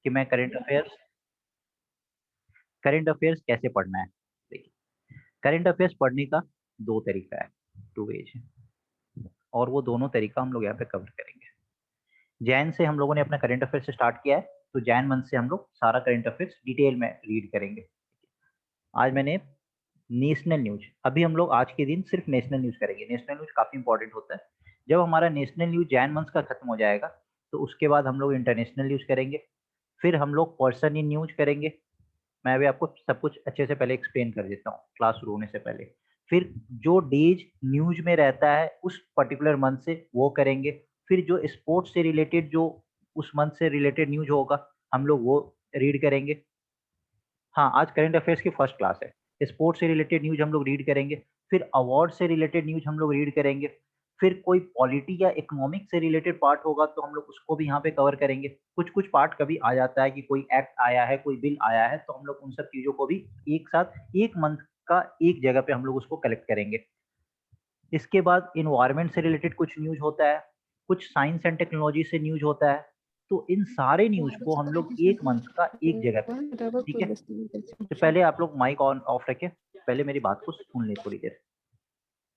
कि मैं current affairs कैसे पढ़ना है। देखिए, करंट अफेयर्स पढ़ने का दो तरीका है, टू वेज है, और वो दोनों तरीका हम लोग यहाँ पे कवर करेंगे। जैन से हम लोगों ने अपना करंट अफेयर से स्टार्ट किया है, तो जैन मंथ से हम लोग सारा करंट अफेयर्स डिटेल में रीड करेंगे। आज मैंने नेशनल न्यूज, अभी हम लोग आज के दिन सिर्फ नेशनल न्यूज करेंगे। नेशनल न्यूज काफी इंपॉर्टेंट होता है। जब हमारा नेशनल न्यूज जैन मंथ का खत्म हो जाएगा, तो उसके बाद हम लोग इंटरनेशनल न्यूज करेंगे, फिर हम लोग पर्सन इन न्यूज करेंगे। मैं अभी आपको सब कुछ अच्छे से पहले एक्सप्लेन कर देता हूँ क्लास शुरू होने से पहले। फिर जो डेज न्यूज में रहता है उस पर्टिकुलर मंथ से वो करेंगे। फिर जो स्पोर्ट्स से रिलेटेड, जो उस मंथ से रिलेटेड न्यूज होगा, हम लोग वो रीड करेंगे। हाँ, आज करंट अफेयर्स की फर्स्ट क्लास है। स्पोर्ट्स से रिलेटेड न्यूज हम लोग रीड करेंगे, फिर अवार्ड से रिलेटेड न्यूज हम लोग रीड करेंगे, फिर कोई पॉलिटी या इकोनॉमिक से रिलेटेड पार्ट होगा तो हम लोग उसको भी यहाँ पे कवर करेंगे। कुछ कुछ पार्ट कभी आ जाता है कि कोई एक्ट आया है, कोई बिल आया है, तो हम लोग उन सब चीजों को भी एक साथ एक मंथ का एक जगह पे हम लोग उसको कलेक्ट करेंगे। इसके बाद इन्वायरमेंट से रिलेटेड कुछ न्यूज होता है, कुछ साइंस एंड टेक्नोलॉजी से न्यूज होता है। तो इन सारे न्यूज को हम लोग एक मंथ का एक जगह पे, ठीक है। तो पहले आप लोग माइक ऑन ऑफ रखें, पहले मेरी बात को सुन ले थोड़ी देर।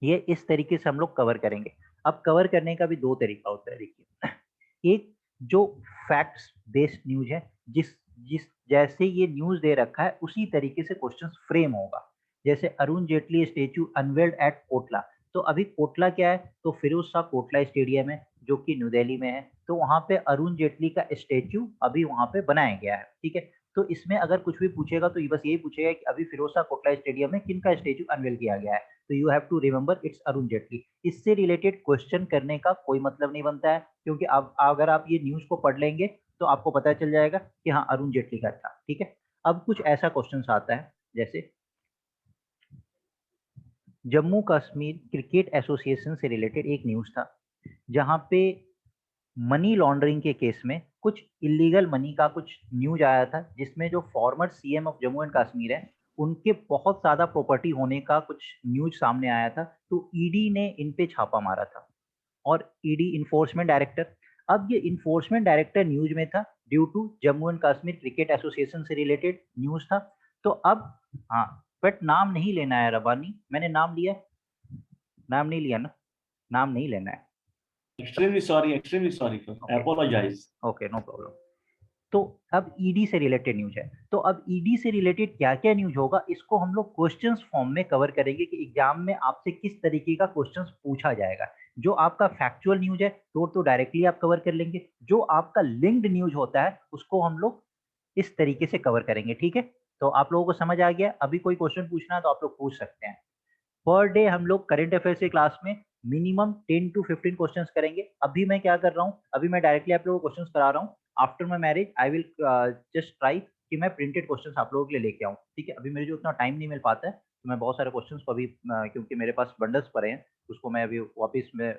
ये इस तरीके से हम लोग कवर करेंगे। अब कवर करने का भी दो तरीका होता है। देखिए, एक जो फैक्ट्स बेस्ड न्यूज है, जिस जिस जैसे ये न्यूज दे रखा है उसी तरीके से क्वेश्चंस फ्रेम होगा। जैसे Arun Jaitley statue unveiled at Kotla, तो अभी कोटला क्या है, तो फिरोज शाह कोटला स्टेडियम है जो कि न्यू दिल्ली में है। तो वहां पे अरुण जेटली का स्टेच्यू अभी वहां पे बनाया गया है, ठीक है। तो इसमें अगर कुछ भी पूछेगा तो ये बस यही पूछेगा कि अभी फिरोज शाह कोटला स्टेडियम में किन का स्टेच्यू अनवेल किया गया है। तो you have to remember it's Arun Jaitley. इससे रिलेटेड क्वेश्चन करने का कोई मतलब नहीं बनता है, क्योंकि अब अगर आप ये न्यूज को पढ़ लेंगे तो आपको पता चल जाएगा कि हाँ अरुण जेटली का था, ठीक है। अब कुछ ऐसा क्वेश्चन आता है, जैसे जम्मू कश्मीर क्रिकेट एसोसिएशन से रिलेटेड एक न्यूज था, जहां पे मनी लॉन्ड्रिंग के केस में कुछ इलीगल मनी का कुछ न्यूज आया था, जिसमें जो farmer CM of Jammu and Kashmir है उनके बहुत ज्यादा प्रॉपर्टी होने का कुछ न्यूज सामने आया था। तो ईडी ने इन पे छापा मारा था, और ईडी इन्फोर्समेंट डायरेक्टर, अब ये इन्फोर्समेंट डायरेक्टर न्यूज में था due to Jammu and Kashmir cricket association से रिलेटेड न्यूज था। तो अब, हाँ, बट नाम नहीं लेना है रबानी, मैंने नाम लिया है? नाम नहीं लिया ना? नाम नहीं लेना है। Extremely sorry, sir. I okay, apologize. Okay, no problem. तो अब ईडी से रिलेटेड न्यूज है, तो अब ईडी से रिलेटेड क्या क्या न्यूज होगा इसको हम लोग क्वेश्चंस फॉर्म में कवर करेंगे कि एग्जाम में आपसे किस तरीके का क्वेश्चंस पूछा जाएगा। जो आपका फैक्चुअल न्यूज है तो डायरेक्टली आप कवर कर लेंगे, जो आपका लिंक्ड न्यूज होता है उसको हम लोग इस तरीके से कवर करेंगे, ठीक है। तो आप लोगों को समझ आ गया? अभी कोई क्वेश्चन पूछना है तो आप लोग पूछ सकते हैं। पर डे हम लोग करंट अफेयर्स की क्लास में मिनिमम 10 टू 15 क्वेश्चंस करेंगे। अभी मैं क्या कर रहा हूँ, अभी मैं डायरेक्टली आप लोगों को क्वेश्चंस करा रहा हूँ। After my marriage I will just try कि मैं प्रिंटेड क्वेश्चंस आप लोगों के लिए लेके आऊँ, ठीक है। अभी मेरे जो उतना टाइम नहीं मिल पाता है, तो मैं बहुत सारे क्वेश्चंस को अभी क्योंकि मेरे पास बंडल्स पड़े हैं, उसको मैं अभी वापस में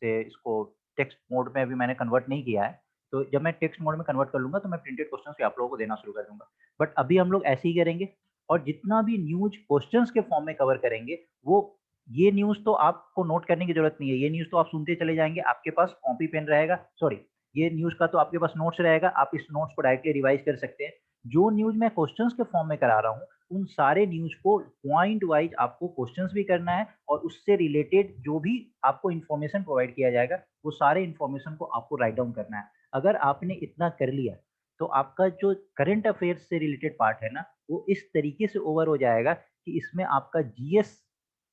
से इसको टेक्स्ट मोड में अभी मैंने कन्वर्ट नहीं किया है। तो जब मैं टेक्स्ट मोड में कन्वर्ट कर लूंगा तो मैं प्रिंटेड क्वेश्चंस आप लोगों को देना शुरू कर दूंगा। बट अभी हम लोग ऐसे ही करेंगे, और जितना भी न्यूज क्वेश्चंस के फॉर्म में कवर करेंगे वो, ये न्यूज तो आपको नोट करने की जरूरत नहीं है, ये न्यूज तो आप सुनते चले जाएंगे, आपके पास कॉपी पेन रहेगा, सॉरी, ये न्यूज का तो आपके पास नोट्स रहेगा, आप इस नोट्स को डायरेक्टली रिवाइज कर सकते हैं। जो न्यूज मैं क्वेश्चंस के फॉर्म में करा रहा हूँ उन सारे न्यूज को पॉइंट वाइज आपको क्वेश्चंस भी करना है, और उससे रिलेटेड जो भी आपको इन्फॉर्मेशन प्रोवाइड किया जाएगा वो सारे इन्फॉर्मेशन को आपको राइट डाउन करना है। अगर आपने इतना कर लिया तो आपका जो करंट अफेयर्स से रिलेटेड पार्ट है ना, वो इस तरीके से ओवर हो जाएगा कि इसमें आपका जीएस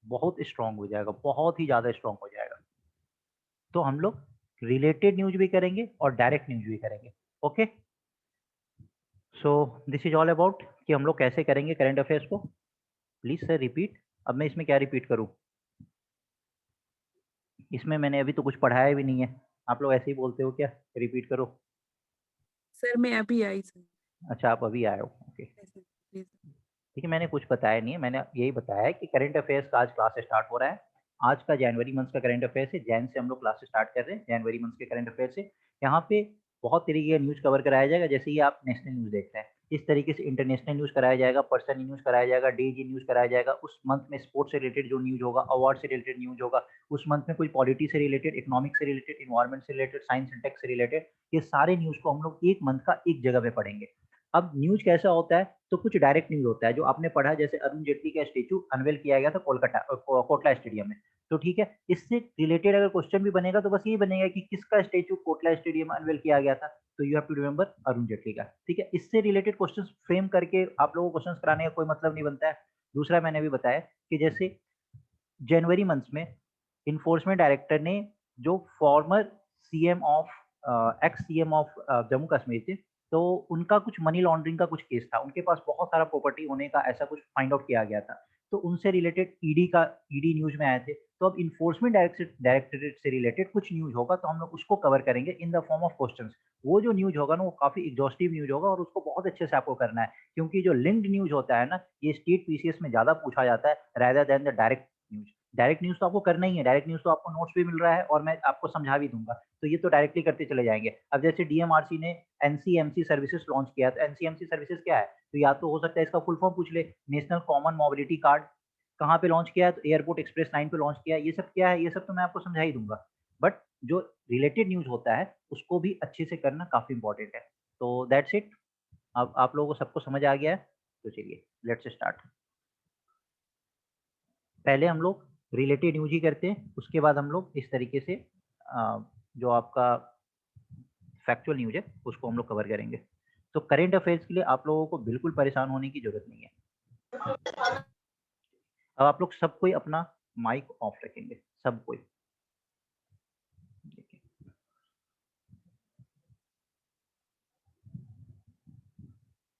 बहुत स्ट्रांग हो जाएगा, बहुत ही ज़्यादा स्ट्रांग हो जाएगा। तो हम लोग रिलेटेड न्यूज़ भी करेंगे और डायरेक्ट न्यूज़ भी करेंगे। Okay, so this is all about कि हम लोग कैसे करेंगे करंट अफेयर्स को। Please sir repeat. अब मैं इसमें क्या रिपीट करूँ? इसमें मैंने अभी तो कुछ पढ़ाया भी नहीं है, आप लोग ऐसे ही बोलते हो क्या रिपीट करो? सर मैं अभी आई सर। अच्छा, आप अभी आए हो, ओके। प्लीज। ठीक है, मैंने कुछ बताया नहीं है, मैंने यही बताया है कि करंट अफेयर्स का आज क्लास स्टार्ट हो रहा है। आज का जनवरी मंथ का करंट अफेयर्स है, जैन से हम लोग क्लास स्टार्ट कर रहे हैं, जनवरी मंथ के करंट अफेयर्स से। यहाँ पे बहुत तरीके का न्यूज़ कवर कराया जाएगा, जैसे ये आप नेशनल न्यूज़ देख रहे हैं, इस तरीके से इंटरनेशनल न्यूज़ कराया जाएगा, पर्सन न्यूज़ कराया जाएगा, डेज न्यूज़ कराया जाएगा। उस मंथ में स्पोर्ट्स से रिलेटेड जो न्यूज़ होगा, अवार्ड से रिलेटेड न्यूज़ होगा, उस मंथ में कोई पॉलिटी से रिलेटेड, इकोनॉमिक्स से रिलेटेड, एनवायरनमेंट से रिलेटेड, साइंस एंड टेक से रिलेटेड, ये सारे न्यूज़ को हम लोग एक मंथ का एक जगह पे पढ़ेंगे। अब न्यूज़ कैसा होता है, तो कुछ डायरेक्ट न्यूज़ होता है जो आपने पढ़ा, जैसे अरुण जेटली का स्टैच्यू अनवेल किया गया था कोटला स्टेडियम में। तो ठीक है, इससे रिलेटेड अगर क्वेश्चन भी बनेगा तो बस यही बनेगा कि किसका स्टैच्यू कोटला स्टेडियम में अनवेल किया गया था, तो you have to remember Arun Jaitley का। ठीक है, इससे रिलेटेड क्वेश्चंस फ्रेम करके आप लोगों को क्वेश्चंस कराने का कोई मतलब नहीं बनता है। दूसरा मैंने भी बताया कि जैसे जनवरी मंथ में इन्फोर्समेंट डायरेक्टर ने जो farmer CM of ex CM of Jammu Kashmir थे, तो उनका कुछ मनी लॉन्ड्रिंग का कुछ केस था, उनके पास बहुत सारा प्रॉपर्टी होने का ऐसा कुछ फाइंड आउट किया गया था, तो उनसे रिलेटेड ईडी न्यूज में आए थे। तो अब इन्फोर्समेंट डायरेक्टरेट से रिलेटेड कुछ न्यूज होगा तो हम लोग उसको कवर करेंगे in the form of questions. वो जो न्यूज होगा ना वो काफी एग्जॉस्टिव न्यूज होगा और उसको बहुत अच्छे से आपको करना है, क्योंकि जो लिंक्ड न्यूज होता है ना, ये स्टेट पीसीएस में ज्यादा पूछा जाता है rather than the direct news. Direct news तो आपको करना ही है, डायरेक्ट न्यूज तो आपको नोट्स भी मिल रहा है और मैं आपको समझा भी दूंगा, तो ये तो डायरेक्टली करते चले जाएंगे। अब जैसे डीएमआरसी ने एनसीएमसी सर्विसेज लॉन्च किया, तो एनसीएमसी सर्विसेज क्या है, तो या तो हो सकता है इसका फुल फॉर्म पूछ ले, नेशनल कॉमन मोबिलिटी कार्ड। कहाँ पे लॉन्च किया है, तो एयरपोर्ट एक्सप्रेस लाइन पे लॉन्च किया है। ये सब क्या है, ये सब तो मैं आपको समझा ही दूंगा, बट जो रिलेटेड न्यूज होता है उसको भी अच्छे से करना काफी इंपॉर्टेंट है। तो दैट्स इट। अब आप लोगों को सबको समझ आ गया है, तो चलिए लेट्स स्टार्ट। पहले हम लोग रिलेटेड न्यूज ही करते हैं, उसके बाद हम लोग इस तरीके से जो आपका फैक्चुअल न्यूज है उसको हम लोग कवर करेंगे। तो करेंट अफेयर्स के लिए आप लोगों को बिल्कुल परेशान होने की जरूरत नहीं है। अब आप लोग सब कोई अपना माइक ऑफ रखेंगे, सब कोई।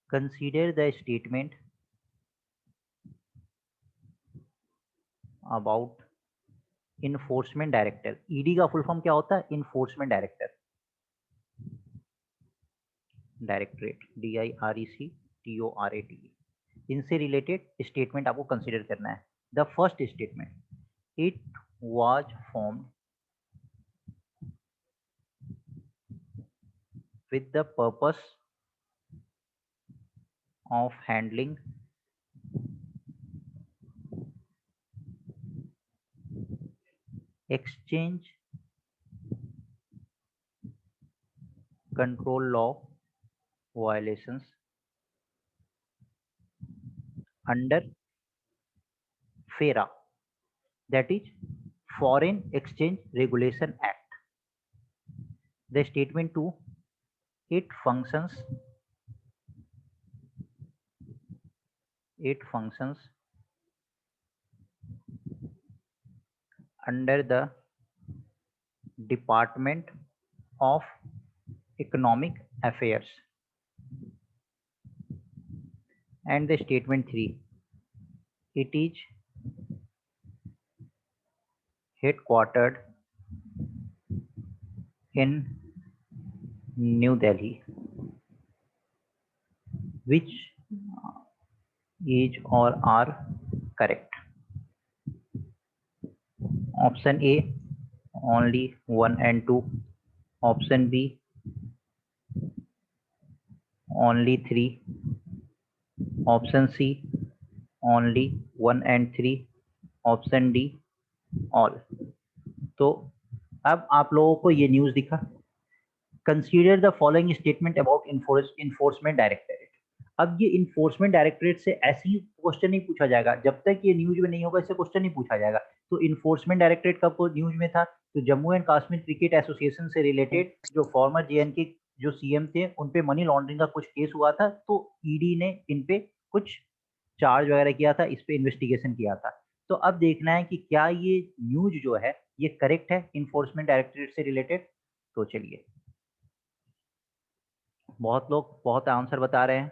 Consider the statement about enforcement director. ED का फुल फॉर्म क्या होता है, इन्फोर्समेंट डायरेक्टर, डायरेक्टरेट, DIRECTORAT। इनसे रिलेटेड स्टेटमेंट आपको कंसीडर करना है। The first statement, it was formed with the purpose of handling exchange control law violations under FERA, that is Foreign Exchange Regulation Act. The statement 2, it functions under the Department of Economic Affairs. And the statement 3, it is headquartered in New Delhi, which is or are correct. Option A, only 1 and 2. Option B, only 3. Option C, only 1 and 3. Option D, all. तो अब आप लोगों को ये news दिखा, consider the following statement about enforcement directorate. अब ये enforcement directorate से ऐसी क्वेश्चन नहीं पूछा जाएगा, जब तक ये न्यूज में नहीं होगा इससे क्वेश्चन नहीं पूछा जाएगा। तो इन्फोर्समेंट डायरेक्टरेट कब न्यूज में था, तो Jammu and Kashmir cricket association से रिलेटेड जो फॉर्मर JNK जो सीएम थे उन पे मनी लॉन्ड्रिंग का कुछ केस हुआ था, तो ईडी ने इन पे कुछ चार्ज वगैरह किया था, इस पे इन्वेस्टिगेशन किया था। तो अब देखना है कि क्या ये न्यूज जो है ये करेक्ट है इन्फोर्समेंट डायरेक्टरेट से रिलेटेड। तो चलिए, बहुत लोग बहुत आंसर बता रहे हैं।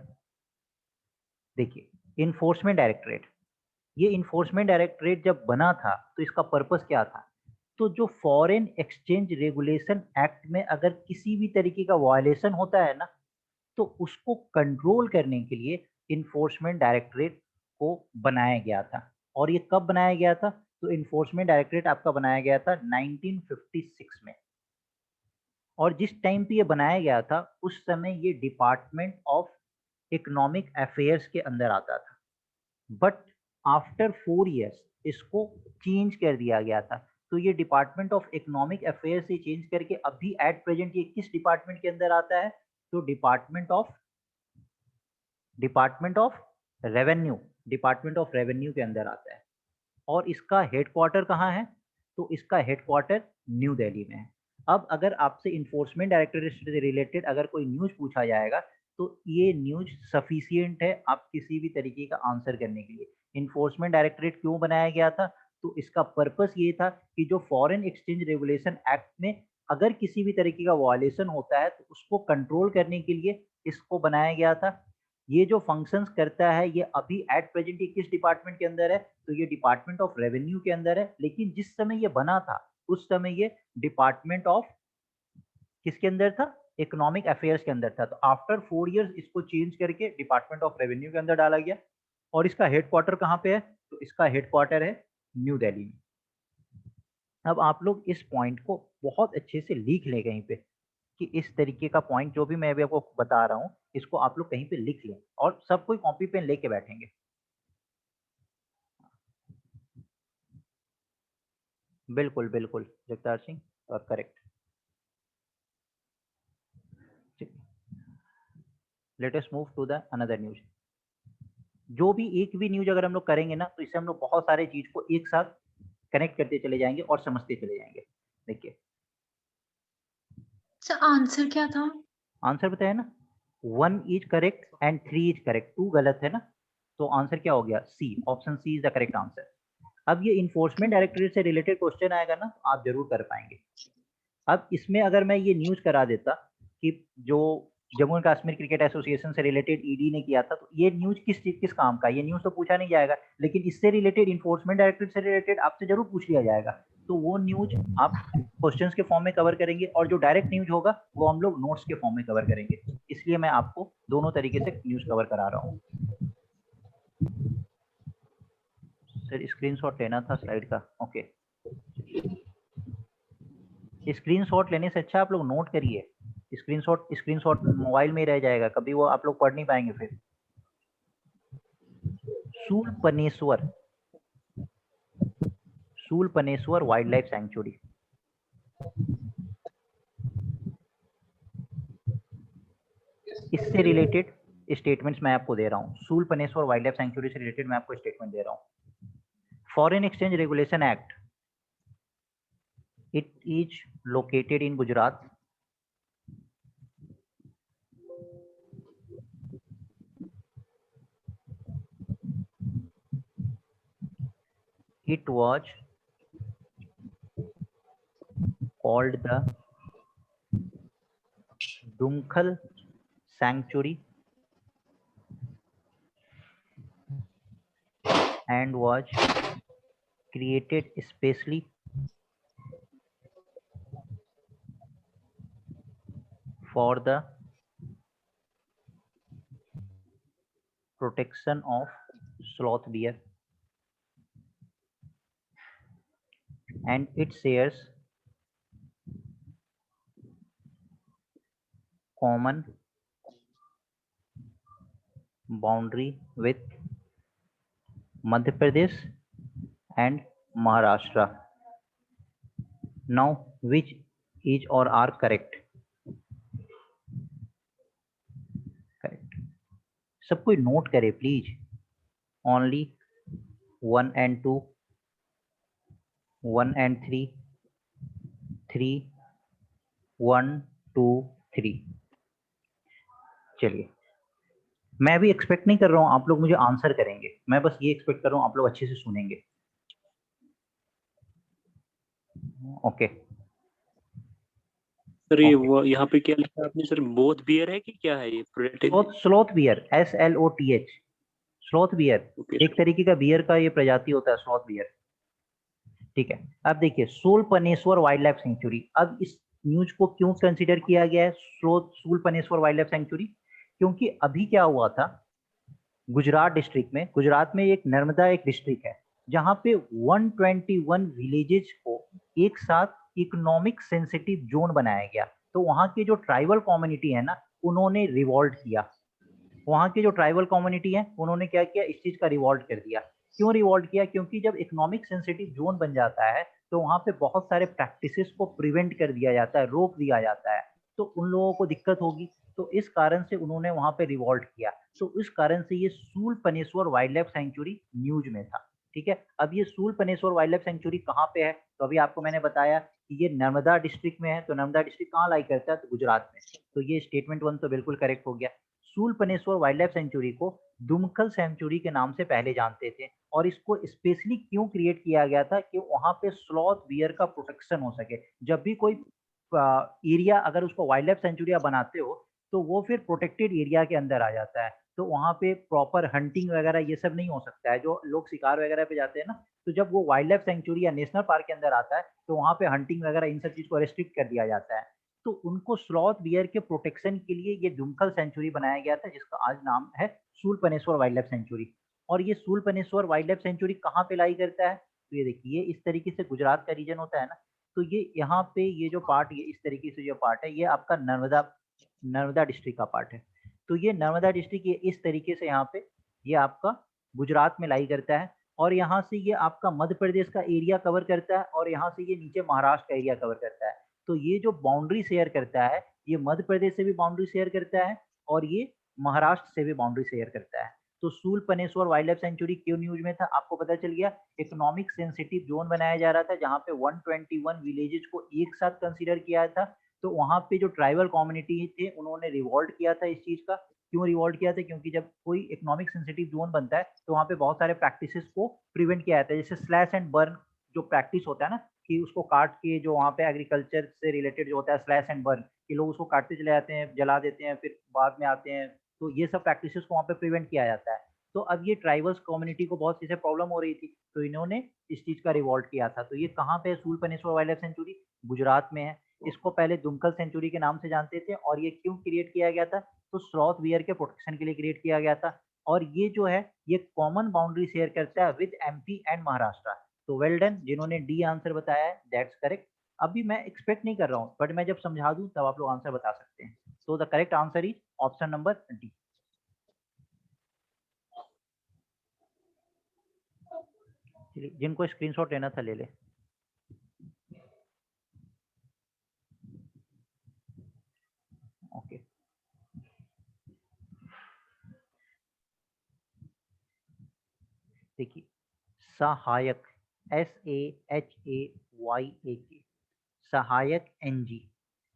देखिए, इन्फोर्समेंट डायरेक्टरेट, ये इन्फोर्समेंट डायरेक्टरेट जब बना था तो इसका पर्पस क्या था, तो जो फॉरेन एक्सचेंज रेगुलेशन एक्ट में अगर किसी भी तरीके का वायलेशन होता है ना, तो उसको कंट्रोल करने के लिए इन्फोर्समेंट डायरेक्टरेट को बनाया गया था। और ये कब बनाया गया था, तो इन्फोर्समेंट डायरेक्टरेट आपका बनाया गया था 1956 में। और जिस टाइम पे ये बनाया गया था उस समय ये डिपार्टमेंट ऑफ इकोनॉमिक अफेयर्स के अंदर आता था, बट आफ्टर 4 इयर्स इसको चेंज कर दिया गया था। तो ये डिपार्टमेंट ऑफ इकोनॉमिक अफेयर्स से चेंज करके अभी एट प्रेजेंट ये किस डिपार्टमेंट के अंदर आता है? तो डिपार्टमेंट ऑफ रेवेन्यू के अंदर आता है। और इसका हेडक्वार्टर कहाँ है? तो इसका हेडक्वार्टर न्यू दिल्ली में है। अब अगर आपसे इन्फोर्समेंट डायरेक्टरेट से रिलेटेड अगर कोई न्यूज पूछा जाएगा तो ये न्यूज सफिशिएंट है आप किसी भी तरीके का आंसर करने के लिए। इन्फोर्समेंट डायरेक्टरेट क्यों बनाया गया था? तो इसका पर्पस ये था कि जो फॉरेन एक्सचेंज रेगुलेशन एक्ट में अगर किसी भी तरीके का वायलेशन होता है तो उसको कंट्रोल करने के लिए इसको बनाया गया था। ये जो फंक्शंस करता है ये अभी एट प्रेजेंट ये किस डिपार्टमेंट के अंदर है? तो ये डिपार्टमेंट ऑफ रेवेन्यू के अंदर है। लेकिन जिस समय ये बना था उस समय ये डिपार्टमेंट ऑफ किसके अंदर था? इकोनॉमिक अफेयर्स के अंदर था। तो आफ्टर 4 इयर्स इसको चेंज करके डिपार्टमेंट ऑफ रेवेन्यू के अंदर डाला गया। और इसका हेडक्वार्टर कहाँ पे है? तो इसका हेडक्वार्टर है न्यू दिल्ली में। अब आप लोग इस पॉइंट को बहुत अच्छे से लिख लें कहीं पे कि इस तरीके का पॉइंट जो भी मैं अभी आपको बता रहा हूँ इसको आप लोग कहीं पे लिख लें और सब कोई कॉपी पेन लेके बैठेंगे। बिल्कुल बिल्कुल जगतार सिंह और correct. Let us move to the another news. जो भी एक भी न्यूज अगर हम लोग करेंगे ना तो इससे हम लोग बहुत सारे चीज को एक साथ कनेक्ट करते चले जाएंगे और समझते चले जाएंगे। देखिए सर आंसर क्या था? आंसर बताया ना, 1 is correct and 3 is correct, 2 गलत है ना। तो आंसर क्या हो गया? C, option C is the correct answer. अब ये इन्फोर्समेंट डायरेक्टरेट से रिलेटेड क्वेश्चन आएगा ना तो आप जरूर कर पाएंगे। अब इसमें अगर मैं ये न्यूज करा देता कि जो Jammu and Kashmir cricket association से रिलेटेड ईडी ने किया था, तो ये न्यूज किस काम का? ये न्यूज तो पूछा नहीं जाएगा, लेकिन इससे रिलेटेड इन्फोर्समेंट डायरेक्टरेट से रिलेटेड आपसे जरूर पूछ लिया जाएगा। तो वो न्यूज आप क्वेश्चंस के फॉर्म में कवर करेंगे और जो डायरेक्ट न्यूज होगा वो हम लोग नोट्स के फॉर्म में कवर करेंगे। इसलिए मैं आपको दोनों तरीके से न्यूज कवर करा रहा हूँ। सर स्क्रीनशॉट लेना था स्लाइड का, ओके। स्क्रीनशॉट लेने से अच्छा आप लोग नोट करिए। स्क्रीनशॉट मोबाइल में ही रह जाएगा, कभी वो आप लोग पढ़ नहीं पाएंगे फिर। शूलपनेश्वर वाइल्ड लाइफ सैंक्चुरी, इससे रिलेटेड स्टेटमेंट्स मैं आपको दे रहा हूँ। शूलपनेश्वर वाइल्ड लाइफ सैंक्चुरी से रिलेटेड मैं आपको स्टेटमेंट दे रहा हूँ। Foreign exchange regulation act, it is located in Gujarat. It was called the Dunkhal Sanctuary and was created especially for the protection of sloth bear, and it shares common boundary with Madhya Pradesh and Maharashtra. Now which is or are correct? सब कोई note करे please. Only 1 and 2, 1 and 3, 3, 1, 2, 3। चलिए मैं भी expect नहीं कर रहा हूं आप लोग मुझे आंसर करेंगे, मैं बस ये एक्सपेक्ट कर रहा हूं आप लोग अच्छे से सुनेंगे। ओके सर ये वो यहाँ पे क्या लिखा आपने सर? बोथ बियर है कि क्या है ये? Sloth bear, SLOTH, sloth bear एक तरीके का बियर का ये प्रजाति होता है, स्लॉथ बियर। ठीक है, अब देखिए शूलपनेश्वर वाइल्ड लाइफ सेंचुरी। अब इस न्यूज को क्यों कंसीडर किया गया है शूलपनेश्वर वाइल्ड लाइफ सेंचुरी? क्योंकि अभी क्या हुआ था गुजरात डिस्ट्रिक्ट में, गुजरात में एक नर्मदा एक डिस्ट्रिक्ट है जहां पे 121 विलेजेस को एक साथ इकोनॉमिक सेंसिटिव जोन बनाया गया। तो वहां के जो ट्राइबल कम्युनिटी है ना उन्होंने रिवॉल्ट किया। वहाँ की जो ट्राइबल कम्युनिटी है उन्होंने क्या किया, इस चीज का रिवॉल्ट कर दिया। क्यों रिवॉल्ट किया? क्योंकि जब इकोनॉमिक सेंसिटिव जोन बन जाता है तो वहाँ पे बहुत सारे प्रैक्टिसेस को प्रिवेंट कर दिया जाता है, रोक दिया जाता है, तो उन लोगों को दिक्कत होगी। तो इस कारण से उन्होंने वहाँ पे रिवॉल्ट किया। तो इस कारण से ये सूलपनेश्वर वाइल्ड लाइफ सेंचुरी न्यूज में था। ठीक है, अब ये सूलपनेश्वर वाइल्ड लाइफ सेंचुरी कहाँ पे है? तो अभी आपको मैंने बताया कि ये नर्मदा डिस्ट्रिक्ट में है। तो नर्मदा डिस्ट्रिक्ट कहाँ लाई करता है? तो गुजरात में। तो ये स्टेटमेंट 1 तो बिल्कुल करेक्ट हो गया। सूलपनेश्वर वाइल्ड लाइफ सेंचुरी को दुमकल सेंचुरी के नाम से पहले जानते थे, और इसको स्पेशली क्यों क्रिएट किया गया था कि वहां पे स्लॉथ बियर का प्रोटेक्शन हो सके। जब भी कोई एरिया अगर उसको वाइल्ड लाइफ सेंचुरी बनाते हो तो वो फिर प्रोटेक्टेड एरिया के अंदर आ जाता है। तो वहाँ पे प्रॉपर हंटिंग वगैरह ये सब नहीं हो सकता है। जो लोग शिकार वगैरह पे जाते हैं ना, तो जब वो वाइल्ड लाइफ सेंचुरी या नेशनल पार्क के अंदर आता है तो वहाँ पे हंटिंग वगैरह इन सब चीज को रेस्ट्रिक्ट कर दिया जाता है। तो उनको स्लॉथ बियर के प्रोटेक्शन के लिए ये दुमकल सेंचुरी बनाया गया था, जिसका आज नाम है सूलपनेश्वर वाइल्ड लाइफ सेंचुरी। और ये सूलपनेश्वर वाइल्ड लाइफ सेंचुरी कहाँ पे लाई करता है? तो ये देखिए, इस तरीके से गुजरात का रीजन होता है ना, तो ये यहाँ पे ये जो पार्ट, ये इस तरीके से जो पार्ट है, ये आपका नर्मदा नर्मदा डिस्ट्रिक्ट का पार्ट है। तो ये नर्मदा डिस्ट्रिक्ट ये इस तरीके से यहाँ पे ये आपका गुजरात में लाई करता है, और यहाँ से ये आपका मध्य प्रदेश का एरिया कवर करता है, और यहाँ से ये नीचे महाराष्ट्र का एरिया कवर करता है। तो ये जो बाउंड्री शेयर करता है, ये मध्य प्रदेश से भी बाउंड्री शेयर करता है, और ये महाराष्ट्र से भी बाउंड्री शेयर करता है। तो सूलपनेश्वर वाइल्ड लाइफ सेंचुरी क्यों न्यूज में था? आपको पता चल गया। इकोनॉमिक सेंसिटिव जोन बनाया जा रहा था जहाँ पे 121 विलेजेस को एक साथ कंसीडर किया था। तो वहाँ पे जो ट्राइबल कम्युनिटी थे उन्होंने रिवॉल्ट किया था इस चीज का। क्यों रिवॉल्ट किया था? क्योंकि जब कोई इकोनॉमिक सेंसिटिव जोन बनता है तो वहाँ पे बहुत सारे प्रैक्टिसेस को प्रिवेंट किया जाता है, जैसे स्लैश एंड बर्न जो प्रैक्टिस होता है ना, कि उसको काट के जो वहाँ पे एग्रीकल्चर से रिलेटेड जो होता है स्लैश एंड बर्न, कि लोग उसको काटते चले जाते हैं, जला देते हैं, फिर बाद में आते हैं। तो ये सब प्रैक्टिसेस को वहाँ पे प्रिवेंट किया जाता है। तो अब ये ट्राइबल्स कम्युनिटी को बहुत चीजें प्रॉब्लम हो रही थी, तो इन्होंने इस चीज का रिवॉल्ट किया था। तो ये कहाँ पे है? सूलपनेश्वर वाइल्ड लाइफ सेंचुरी गुजरात में है। इसको पहले दुमकल सेंचुरी के नाम से जानते थे, और ये क्यों क्रिएट किया गया था? तो स्लॉथ बियर के प्रोटेक्शन के लिए क्रिएट किया गया था। और ये जो है ये कॉमन बाउंड्री शेयर करता है विद एमपी एंड महाराष्ट्र। तो वेल डन, जिन्होंने डी आंसर बताया है, दैट्स करेक्ट। अभी मैं एक्सपेक्ट नहीं कर रहा हूँ, बट मैं जब समझा दूं तब आप लोग आंसर बता सकते हैं। So the correct answer is option number D. जिनको स्क्रीनशॉट लेना था ले ले। ओके, देखिए, सहायक SAHAYAK, सहायक NG,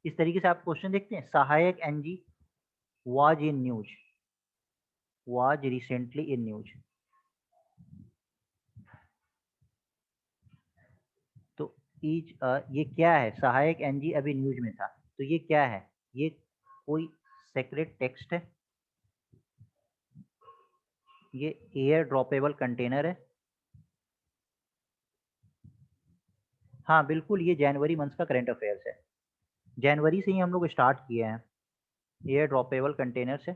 इस तरीके से आप क्वेश्चन देखते हैं। सहायक NG was in news, was recently in news। तो ये क्या है? सहायक NG अभी न्यूज में था, तो ये क्या है? ये कोई सेक्रेट टेक्स्ट है, ये एयर ड्रॉपेबल कंटेनर है। हाँ बिल्कुल, ये जनवरी मंथ का करंट अफेयर्स है। जनवरी से ही हम लोग स्टार्ट किए हैं। एयर ड्रॉपेबल कंटेनर्स है।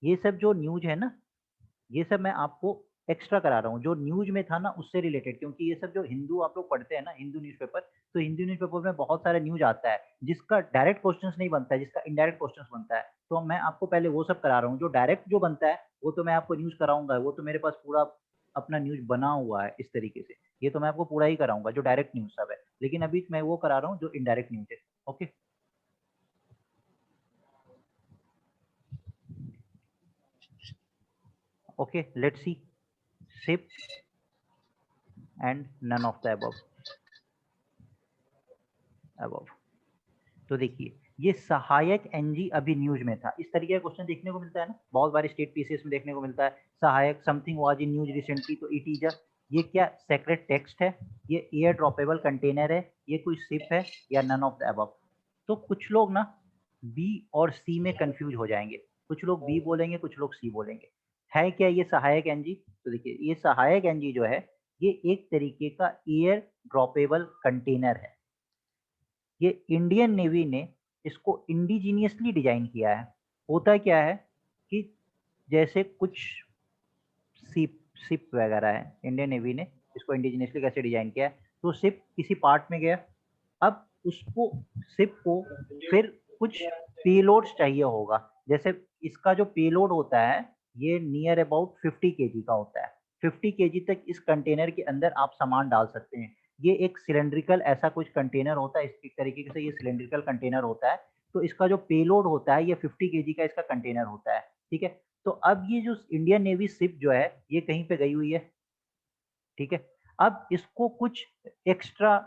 ये सब जो न्यूज है ना, ये सब मैं आपको एक्स्ट्रा करा रहा हूँ जो न्यूज में था ना उससे रिलेटेड, क्योंकि ये सब जो हिंदू आप लोग पढ़ते हैं ना, हिंदू न्यूज़पेपर, तो हिंदू न्यूज़पेपर में बहुत सारा न्यूज आता है जिसका डायरेक्ट क्वेश्चंस नहीं बनता है, जिसका इनडायरेक्ट क्वेश्चंस बनता है। तो मैं आपको पहले वो सब करा रहा हूँ। जो डायरेक्ट जो बनता है वो तो मैं आपको न्यूज कराऊंगा, वो तो मेरे पास पूरा अपना न्यूज बना हुआ है इस तरीके से। ये तो मैं आपको पूरा ही कराऊंगा जो डायरेक्ट न्यूज सब है, लेकिन अभी मैं वो करा रहा हूँ जो इनडायरेक्ट न्यूज है। Okay, okay, let's see. Ship and none of the above। तो देखिए, ये सहायक NG अभी न्यूज में था। इस तरीके का क्वेश्चन देखने को मिलता है ना, बहुत बार स्टेट पीसीएस में देखने को मिलता है। सहायक something was in news recently, तो इट इज अ, ये क्या सेक्रेट टेक्स्ट है, ये एयर ड्रॉपेबल कंटेनर है, ये कोई शिप है, या नन ऑफ द अबव। तो कुछ लोग ना बी और सी में कंफ्यूज हो जाएंगे, कुछ लोग बी बोलेंगे, कुछ लोग सी बोलेंगे। है क्या ये सहायक NG? तो देखिए, ये सहायक NG जो है ये एक तरीके का एयर ड्रॉपेबल कंटेनर है। ये इंडियन नेवी ने इसको इंडिजीनियसली डिजाइन किया है। होता क्या है कि जैसे कुछ शिप शिप वगैरह है, इंडियन नेवी ने इसको इंडिजीनियसली कैसे डिजाइन किया है, तो शिप किसी पार्ट में गया, अब उसको शिप को फिर कुछ पेलोड्स चाहिए होगा, जैसे इसका जो पेलोड होता है ये नियर अबाउट 50 केजी का होता है। 50 केजी तक इस कंटेनर के अंदर आप सामान डाल सकते हैं। ये एक सिलेंड्रिकल ऐसा कुछ कंटेनर होता है, इस तरीके से ये सिलेंड्रिकल कंटेनर होता है। तो इसका जो पेलोड होता है ये 50 केजी का इसका कंटेनर होता है, ठीक है। तो अब ये जो इंडियन नेवी शिप जो है ये कहीं पे गई हुई है, ठीक है। अब इसको कुछ एक्स्ट्रा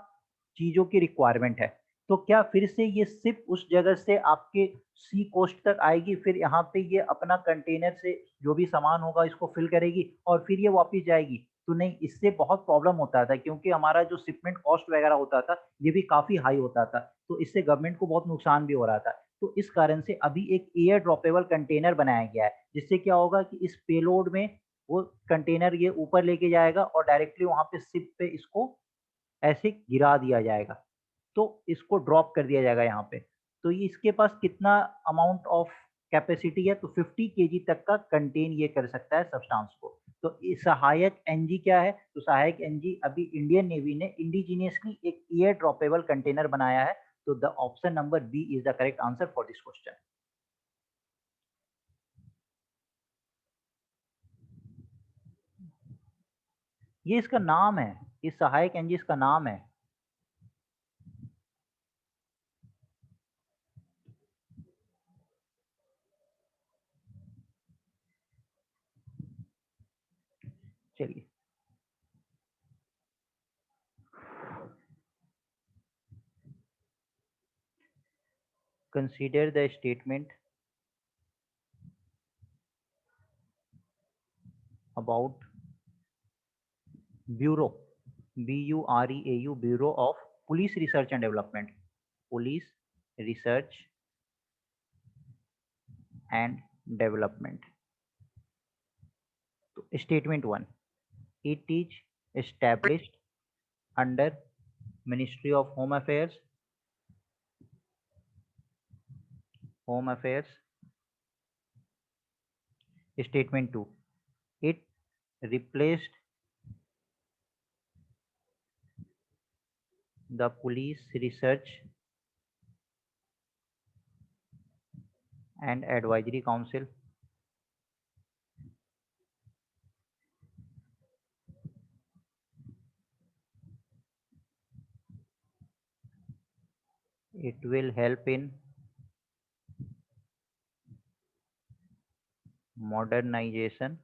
चीजों की रिक्वायरमेंट है, तो क्या फिर से ये शिप उस जगह से आपके सी कोस्ट तक आएगी, फिर यहाँ पे ये अपना कंटेनर से जो भी सामान होगा इसको फिल करेगी और फिर ये वापस जाएगी? तो नहीं, इससे बहुत प्रॉब्लम होता था क्योंकि हमारा जो शिपमेंट कॉस्ट वगैरह होता था ये भी काफी हाई होता था, तो इससे गवर्नमेंट को बहुत नुकसान भी हो रहा था। तो इस कारण से अभी एक एयर ड्रॉपेबल कंटेनर बनाया गया है, जिससे क्या होगा कि इस पेलोड में वो कंटेनर ये ऊपर लेके जाएगा और डायरेक्टली वहां पे शिप पे इसको ऐसे गिरा दिया जाएगा, तो इसको ड्रॉप कर दिया जाएगा यहाँ पे। तो ये इसके पास कितना अमाउंट ऑफ कैपेसिटी है, तो 50 केजी तक का कंटेन ये कर सकता है सब्सटेंस को। तो सहायक एनजी क्या है, तो सहायक एनजी अभी इंडियन नेवी ने इंडिजीनियसली एक एयर ड्रॉपेबल कंटेनर बनाया है। तो the option number B is the correct answer for this question. ये इसका नाम है, इस सहायक एनजी इसका नाम है। चलिए, consider the statement about Bureau, B-U-R-E-A-U, Bureau of Police Research and Development, Police Research and Development. So, statement 1, it is established under Ministry of Home Affairs, Statement 2, it replaced the Police Research and Advisory Council. It will help in modernization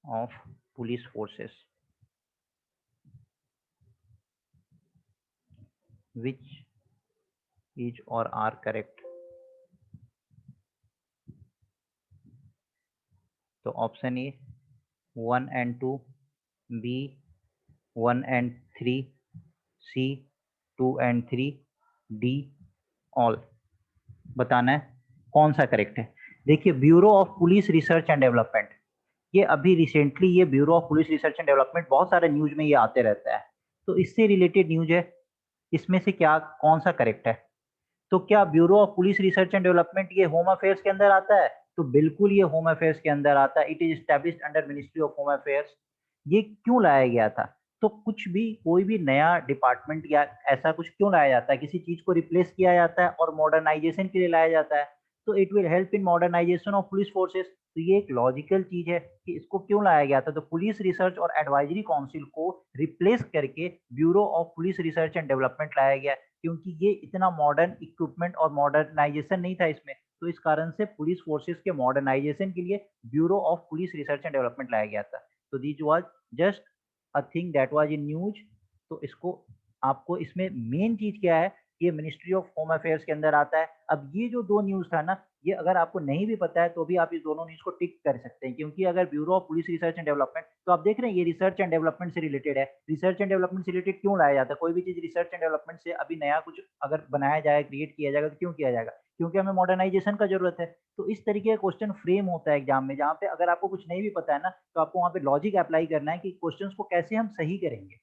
of police forces, which is or are correct. तो option A 1 and 2, B 1 and 3, C 2 and 3, D all बताना है कौन सा correct है। देखिए, bureau of police research and development, ये अभी recently ये bureau of police research and development बहुत सारे न्यूज में ये आते रहता है, तो इससे रिलेटेड न्यूज है। इसमें से क्या कौन सा करेक्ट है? तो क्या bureau of police research and development ये होम अफेयर्स के अंदर आता है? तो बिल्कुल ये होम अफेयर्स के अंदर आता है। It is established under ministry of home affairs. ये क्यों लाया गया था? तो कुछ भी कोई भी नया डिपार्टमेंट या ऐसा कुछ क्यों लाया जाता है? किसी चीज को रिप्लेस किया जाता है और मॉडर्नाइजेशन के लिए लाया जाता है, तो it will help in modernisation of police forces. तो ये एक लॉजिकल चीज है कि इसको क्यों लाया गया था। तो पुलिस रिसर्च और एडवाइजरी काउंसिल को रिप्लेस करके bureau of police research and development लाया गया, क्योंकि ये इतना मॉडर्न इक्विपमेंट और मॉडर्नाइजेशन नहीं था इसमें। तो इस कारण से पुलिस फोर्सेस के मॉडर्नाइजेशन के लिए bureau of police research and development लाया गया था। तो this was just a thing that was in news. तो इसको आपको इसमें मेन चीज क्या है, ये मिनिस्ट्री ऑफ होम अफेयर्स के अंदर आता है। अब ये जो दो न्यूज था ना, ये अगर आपको नहीं भी पता है तो भी आप इस दोनों न्यूज को टिक कर सकते हैं, क्योंकि अगर bureau of police research and development, तो आप देख रहे हैं ये रिसर्च एंड डेवलपमेंट से रिलेटेड है। रिसर्च एंड डेवलपमेंट से रिलेटेड क्यों लाया जाता है? कोई भी चीज रिसर्च एंड डेवलपमेंट से अभी नया कुछ अगर बनाया जाए, क्रिएट किया जाएगा, तो क्यों किया जाएगा? क्योंकि हमें मॉडर्नाइजेशन का जरूरत है। तो इस तरीके का क्वेश्चन फ्रेम होता है एग्जाम में, जहाँ पे अगर आपको कुछ नहीं भी पता है ना, तो आपको वहाँ पे लॉजिक अप्लाई करना है कि क्वेश्चंस को कैसे हम सही करेंगे।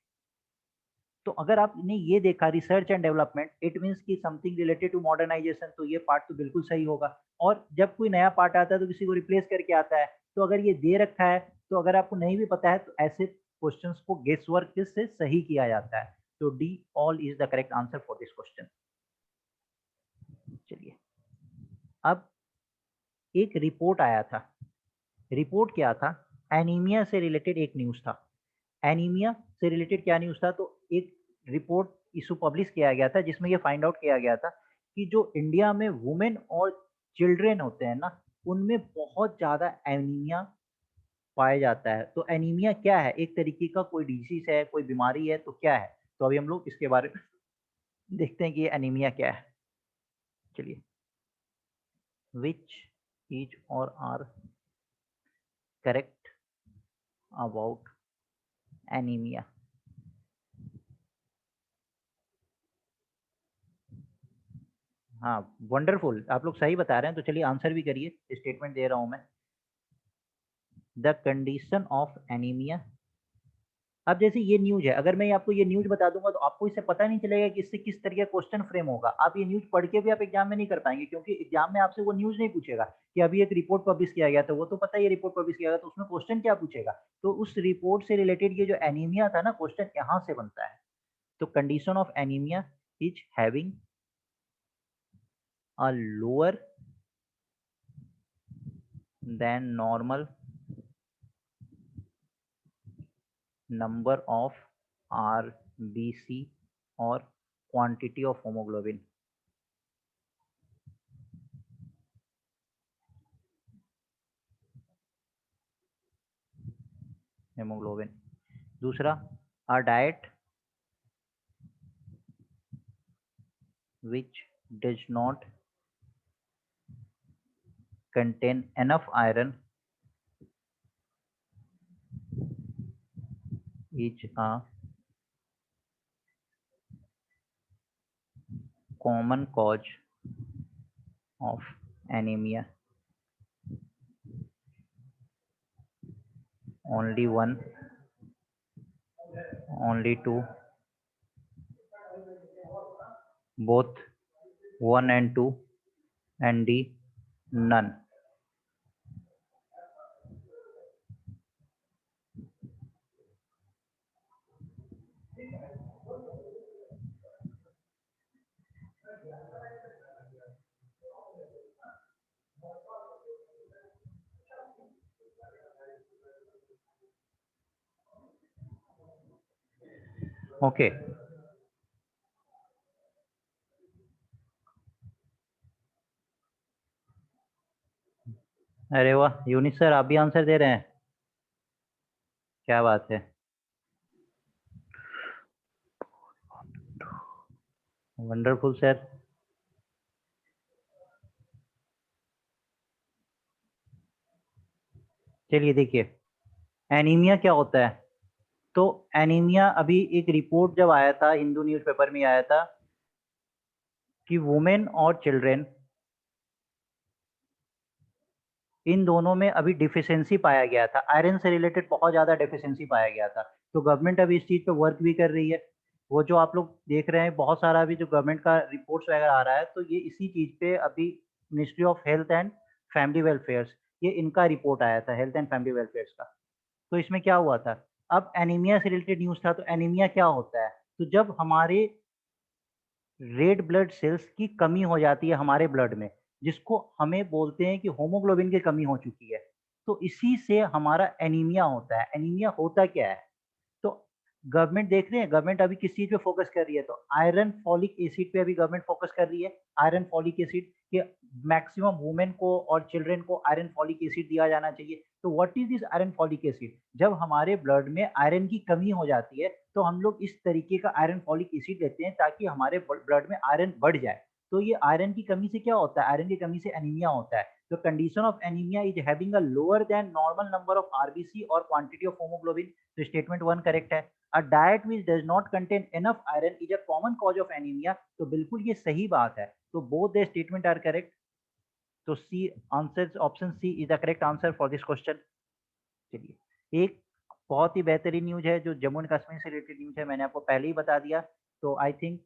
तो अगर आपने ये देखा research and development, it means कि समथिंग रिलेटेड टू मॉडर्नाइजेशन, तो ये पार्ट तो बिल्कुल सही होगा। और जब कोई नया पार्ट आता है तो किसी को रिप्लेस करके आता है, तो अगर ये दे रखा है, तो अगर आपको नहीं भी पता है, तो ऐसे क्वेश्चंस को गेस वर्क से सही किया जाता है। तो D all is the correct answer for this question. चलिए, अब एक रिपोर्ट आया था, रिपोर्ट क्या था, एनीमिया से रिलेटेड एक न्यूज़ था। एनीमिया से रिलेटेड क्या न्यूज़ था, तो एक रिपोर्ट इशू पब्लिश किया गया था जिसमें ये फाइंड आउट किया गया था कि जो इंडिया में वुमेन और चिल्ड्रेन होते हैं ना, उनमें बहुत ज़्यादा एनीमिया पाया जाता है। तो एनीमिया क्या है, एक तरीके का कोई डिजीज है, कोई बीमारी है, तो क्या है? तो अभी हम लोग इसके बारे में देखते हैं कि ये एनीमिया क्या है। चलिए, विच इज और आर करेक्ट अबाउट एनीमिया? हाँ, वंडरफुल, आप लोग सही बता रहे हैं। तो चलिए आंसर भी करिए, स्टेटमेंट दे रहा हूं मैं। The condition of anaemia. अब जैसे ये न्यूज़ है, अगर मैं आपको ये न्यूज़ बता दूंगा तो आपको इससे पता नहीं चलेगा कि इससे किस तरीके का क्वेश्चन फ्रेम होगा। आप ये न्यूज़ पढ़ के भी आप एग्जाम में नहीं कर पाएंगे, क्योंकि एग्जाम में आपसे वो न्यूज़ नहीं पूछेगा कि अभी एक रिपोर्ट पब्लिश किया गया था, वो तो पता ही है रिपोर्ट पब्लिश किया गया, तो उसमें क्वेश्चन क्या पूछेगा? तो उस रिपोर्ट से रिलेटेड ये जो एनीमिया था ना, क्वेश्चन यहाँ से बनता है। तो condition of anaemia is having a lower than normal number of RBC or quantity of hemoglobin। hemoglobin। दूसरा, a diet which does not contain enough iron is a common cause of anemia। only one, only two, both, one and two, and D, none। Okay, अरे वाह Younis sir, आप भी answer दे रहे हैं, क्या बात है, वंडरफुल सर। चलिए देखिए, एनीमिया क्या होता है। तो एनीमिया, अभी एक रिपोर्ट जब आया था, हिंदू न्यूज़पेपर में आया था कि वुमेन और चिल्ड्रेन, इन दोनों में अभी डिफिशियंसी पाया गया था, आयरन से रिलेटेड बहुत ज़्यादा डिफिशियंसी पाया गया था। तो गवर्नमेंट अभी इस चीज़ पे वर्क भी कर रही है। वो जो आप लोग देख रहे हैं, बहुत सारा अभी जो गवर्नमेंट का रिपोर्ट्स वगैरह आ रहा है, तो ये इसी चीज़ पे अभी ministry of health and family welfares, ये इनका रिपोर्ट आया था, हेल्थ एंड फैमिली वेलफेयर्स का। तो इसमें क्या हुआ था, अब एनीमिया से रिलेटेड न्यूज़ था। तो एनीमिया क्या होता है, तो जब हमारे रेड ब्लड सेल्स की कमी हो जाती है हमारे ब्लड में, जिसको हमें बोलते हैं कि होमोग्लोबिन की कमी हो चुकी है, तो इसी से हमारा एनीमिया होता है। एनीमिया होता क्या है, तो गवर्नमेंट देख रहे हैं, गवर्नमेंट अभी किस चीज पे फोकस कर रही है, तो आयरन फॉलिक एसिड पे अभी गवर्नमेंट फोकस कर रही है। आयरन फॉलिक एसिड के मैक्सिमम वुमेन को और चिल्ड्रन को आयरन फॉलिक एसिड दिया जाना चाहिए। तो what is this iron folic acid, जब हमारे ब्लड में आयरन की कमी हो जाती है, तो हम लोग इस तरीके का आयरन फॉलिक एसिड लेते हैं ताकि हमारे ब्लड में आयरन बढ़ जाए। तो ये आयरन की कमी से क्या होता है, आयरन की कमी से एनीमिया होता है। The condition of anemia is having a lower than normal number of RBC or quantity of hemoglobin। तो स्टेटमेंट 1 करेक्ट है। A diet which does not contain enough iron is a common cause of anemia। तो बिल्कुल ये सही बात है। तो both the statement are correct। तो C answer, option C is the correct answer for this question. चलिए, एक बहुत ही बेहतरीन न्यूज है जो जम्मू एंड कश्मीर से रिलेटेड न्यूज है, मैंने आपको पहले ही बता दिया। तो आई थिंक,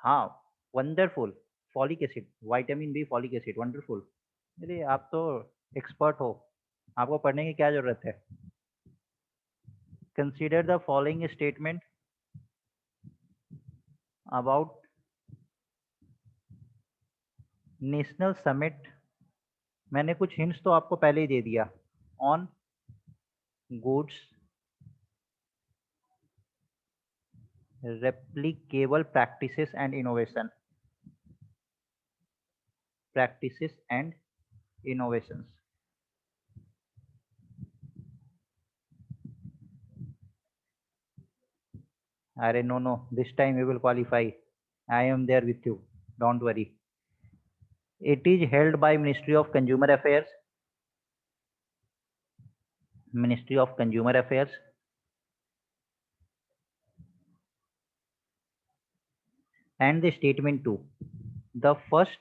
हाँ, wonderful, folic acid, vitamin B, folic acid, wonderful. अरे आप तो एक्सपर्ट हो, आपको पढ़ने की क्या जरूरत है। Consider the following statement about national summit, मैंने कुछ हिंट्स तो आपको पहले ही दे दिया, on goods replicable practices and innovations. Arey, no, this time you will qualify. I am there with you, don't worry. It is held by Ministry of Consumer Affairs. Ministry of Consumer Affairs. And the statement 2. The first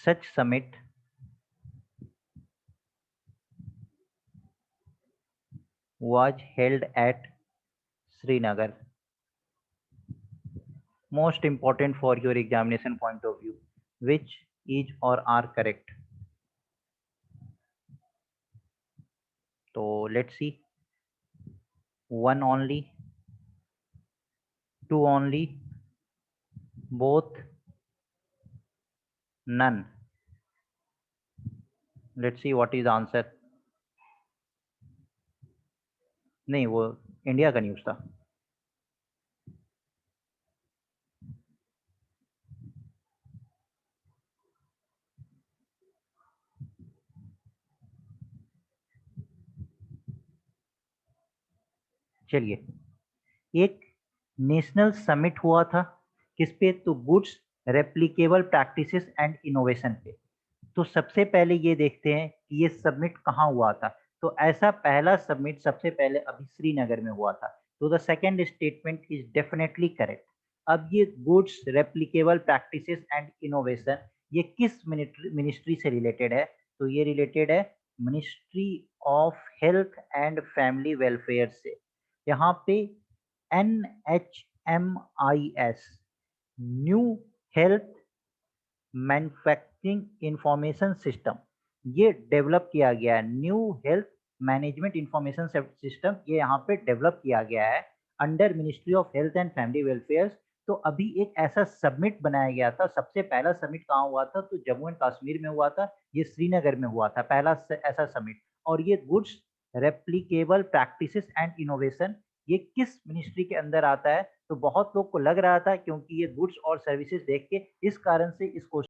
such summit was held at Srinagar. Most important for your examination point of view, which is or are correct. So let's see. 1 only, 2 only, both, none. Let's see what is the answer. नहीं, वो India का news था. चलिए, एक national summit हुआ था किस पे? तो goods replicable practices and innovation पे. तो सबसे पहले ये देखते हैं कि ये सबमिट कहाँ हुआ था. तो ऐसा पहला सबमिट सबसे पहले अभी श्रीनगर में हुआ था. तो the second statement is definitely correct. अब ये goods replicable practices and innovation ये किस मिनिस्ट्री से रिलेटेड है? तो ये रिलेटेड है ministry of health and family welfare से. यहाँ पे NHMIS new health manufacturing information system ये डेवलप किया गया है. New health management information system ये यहाँ पे डेवलप किया गया है under ministry of health and family welfare. तो अभी एक ऐसा सबमिट बनाया गया था. सबसे पहला सबमिट कहाँ हुआ था? तो जम्मू एंड कश्मीर में हुआ था. ये श्रीनगर में हुआ था पहला ऐसा सबमिट. और ये goods replicable practices and innovation ये किस मिनिस्ट्री के अंदर आता है? तो बहुत लोग को लग रहा था क्योंकि ये गुड्स और सर्विसेज देख के इस कारण से इस क्वेश्चन